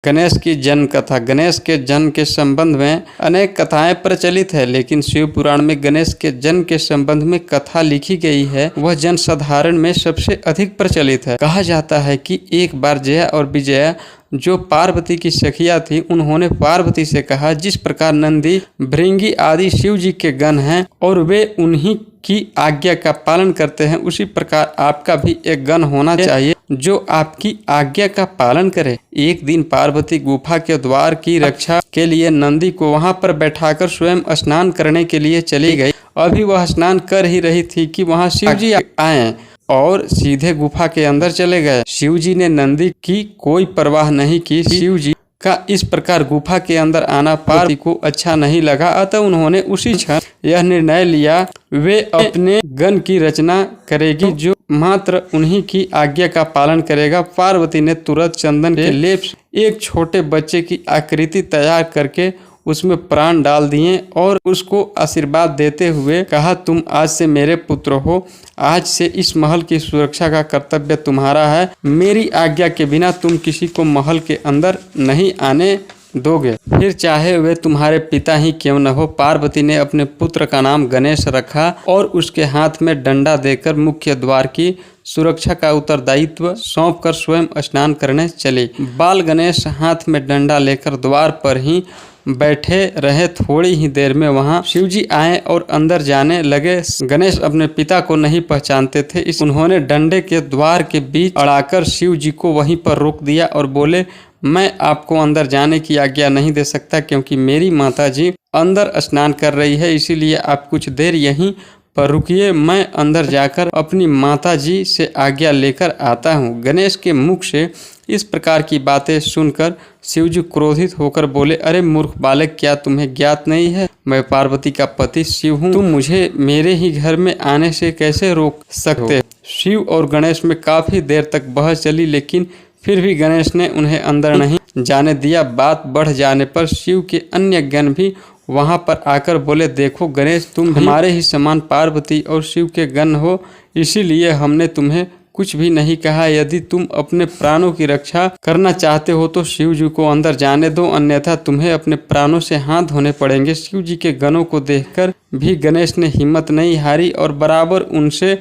गणेश की जन्म कथा। गणेश के जन्म के संबंध में अनेक कथाएं प्रचलित है, लेकिन शिव पुराण में गणेश के जन्म के संबंध में कथा लिखी गई है वह जन साधारण में सबसे अधिक प्रचलित है। कहा जाता है कि एक बार जया और विजया जो पार्वती की सखिया थी, उन्होंने पार्वती से कहा, जिस प्रकार नंदी, भृंगी आदि शिव जी के गण हैं और वे उन्हीं की आज्ञा का पालन करते हैं, उसी प्रकार आपका भी एक गण होना चाहिए जो आपकी आज्ञा का पालन करे। एक दिन पार्वती गुफा के द्वार की रक्षा के लिए नंदी को वहां पर बैठाकर स्वयं स्नान करने के लिए चली गई। अभी वह स्नान कर ही रही थी कि वहां शिव जी आए और सीधे गुफा के अंदर चले गए। शिव जी ने नंदी की कोई परवाह नहीं की। शिव जी का इस प्रकार गुफा के अंदर आना पार्वती को अच्छा नहीं लगा, अतः उन्होंने उसी क्षण यह निर्णय लिया वे अपने गण की रचना करेगी जो मात्र उन्हीं की आज्ञा का पालन करेगा। पार्वती ने तुरंत चंदन के लेप से एक छोटे बच्चे की आकृति तैयार करके उसमें प्राण डाल दिए और उसको आशीर्वाद देते हुए कहा, तुम आज से मेरे पुत्र हो। आज से इस महल की सुरक्षा का कर्तव्य तुम्हारा है। मेरी आज्ञा के बिना तुम किसी को महल के अंदर नहीं आने दोगे, फिर चाहे वे तुम्हारे पिता ही क्यों न हो। पार्वती ने अपने पुत्र का नाम गणेश रखा और उसके हाथ में डंडा देकर मुख्य द्वार की सुरक्षा का उत्तरदायित्व सौंपकर स्वयं स्नान करने चली। बाल गणेश हाथ में डंडा लेकर द्वार पर ही बैठे रहे। थोड़ी ही देर में वहां शिवजी आए और अंदर जाने लगे। गणेश अपने पिता को नहीं पहचानते थे, इस उन्होंने डंडे के द्वार के बीच अड़ाकर शिव जी को वहीं पर रोक दिया और बोले, मैं आपको अंदर जाने की आज्ञा नहीं दे सकता क्योंकि मेरी माता जी अंदर स्नान कर रही है, इसीलिए आप कुछ देर यहीं पर रुकिए, मैं अंदर जाकर अपनी माता जी से आज्ञा लेकर आता हूँ। गणेश के मुख से इस प्रकार की बातें सुनकर शिवजी क्रोधित होकर बोले, अरे मूर्ख बालक, क्या तुम्हें ज्ञात नहीं है मैं पार्वती का पति शिव हूँ, तुम मुझे मेरे ही घर में आने से कैसे रोक सकते। शिव और गणेश में काफी देर तक बहस चली, लेकिन फिर भी गणेश ने उन्हें अंदर नहीं जाने दिया। बात बढ़ जाने पर शिव के अन्य गण भी वहां पर आकर बोले, देखो गणेश, तुम हमारे ही समान पार्वती और शिव के गण हो, इसीलिए हमने तुम्हें कुछ भी नहीं कहा। यदि तुम अपने प्राणों की रक्षा करना चाहते हो तो शिव जी को अंदर जाने दो, अन्यथा तुम्हें अपने प्राणों से हाथ धोने पड़ेंगे। शिव जी के गणों को देखकर भी गणेश ने हिम्मत नहीं हारी और बराबर उनसे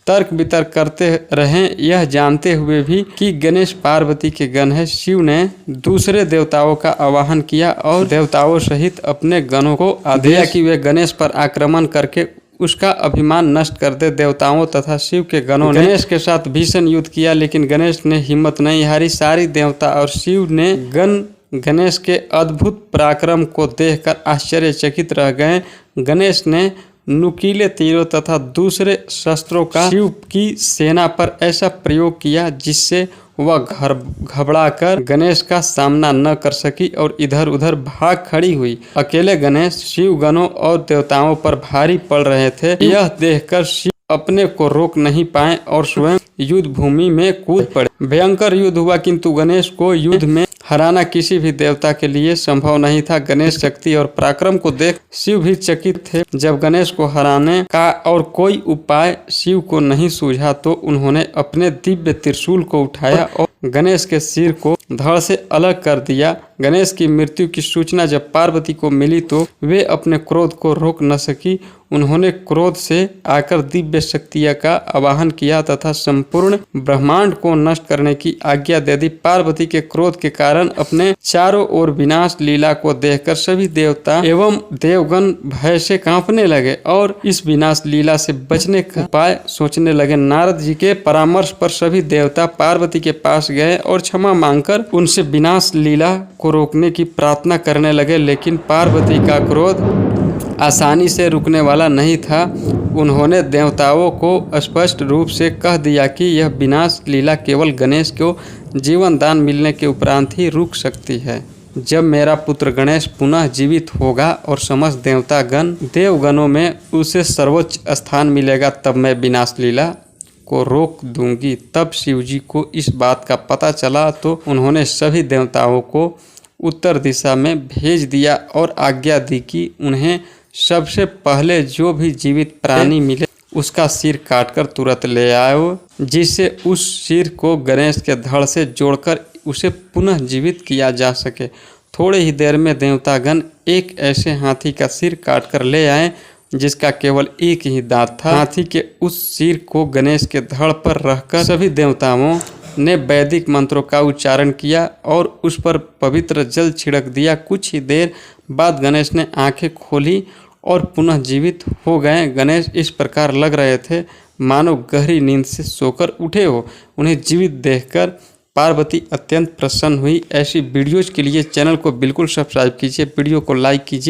तर्क वितर्क करते रहे, यह जानते हुए भी कि गणेश पार्वती के गण है। शिव ने दूसरे देवताओं का आवाहन किया और देवताओं सहित अपने गणों को आदेश कि वे गणेश पर आक्रमण करके उसका अभिमान नष्ट कर दे। देवताओं तथा शिव के गणों ने गणेश के साथ भीषण युद्ध किया, लेकिन गणेश ने हिम्मत नहीं हारी। सारी देवता और शिव ने गणेश के अद्भुत पराक्रम को देखकर आश्चर्यचकित रह गए। गणेश ने नुकीले तीरों तथा दूसरे शस्त्रों का शिव की सेना पर ऐसा प्रयोग किया जिससे वह घबराकर गणेश का सामना न कर सकी और इधर उधर भाग खड़ी हुई। अकेले गणेश शिव गणों और देवताओं पर भारी पड़ रहे थे। यह देखकर शिव अपने को रोक नहीं पाए और स्वयं युद्ध भूमि में कूद पड़े। भयंकर युद्ध हुआ, किंतु गणेश को युद्ध में हराना किसी भी देवता के लिए संभव नहीं था। गणेश शक्ति और पराक्रम को देख शिव भी चकित थे। जब गणेश को हराने का और कोई उपाय शिव को नहीं सूझा तो उन्होंने अपने दिव्य त्रिशूल को उठाया और गणेश के सिर को धड़ से अलग कर दिया। गणेश की मृत्यु की सूचना जब पार्वती को मिली तो वे अपने क्रोध को रोक न सकी। उन्होंने क्रोध से आकर दिव्य शक्तियां का आवाहन किया तथा संपूर्ण ब्रह्मांड को नष्ट करने की आज्ञा दे दी। पार्वती के क्रोध के कारण अपने चारों ओर विनाश लीला को देखकर सभी देवता एवं देवगण भय से कांपने लगे और इस विनाश लीला से बचने का उपाय सोचने लगे। नारद जी के परामर्श पर सभी देवता पार्वती के पास गए और क्षमा मांगकर उनसे विनाश लीला को रोकने की प्रार्थना करने लगे, लेकिन पार्वती का क्रोध आसानी से रुकने वाला नहीं था। उन्होंने देवताओं को स्पष्ट रूप से कह दिया कि यह विनाश लीला केवल गणेश को जीवन दान मिलने के उपरांत ही रुक सकती है। जब मेरा पुत्र गणेश पुनः जीवित होगा और समस्त देवतागण देवगणों में उसे सर्वोच्च स्थान मिलेगा, तब मैं विनाश लीला को रोक दूंगी। तब शिवजी को इस बात का पता चला तो उन्होंने सभी देवताओं को उत्तर दिशा में भेज दिया और आज्ञा दी कि उन्हें सबसे पहले जो भी जीवित प्राणी मिले उसका सिर काटकर तुरंत ले आओ, जिससे उस सिर को गणेश के धड़ से जोड़कर उसे पुनः जीवित किया जा सके। थोड़े ही देर में देवतागण एक ऐसे हाथी का सिर काट कर ले आए जिसका केवल एक ही दांत था। हाथी के उस सिर को गणेश के धड़ पर रखकर सभी देवताओं ने वैदिक मंत्रों का उच्चारण किया और उस पर पवित्र जल छिड़क दिया। कुछ ही देर बाद गणेश ने आंखें खोली और पुनः जीवित हो गए। गणेश इस प्रकार लग रहे थे मानो गहरी नींद से सोकर उठे हो। उन्हें जीवित देखकर पार्वती अत्यंत प्रसन्न हुई। ऐसी वीडियोज़ के लिए चैनल को बिल्कुल सब्सक्राइब कीजिए, वीडियो को लाइक कीजिए।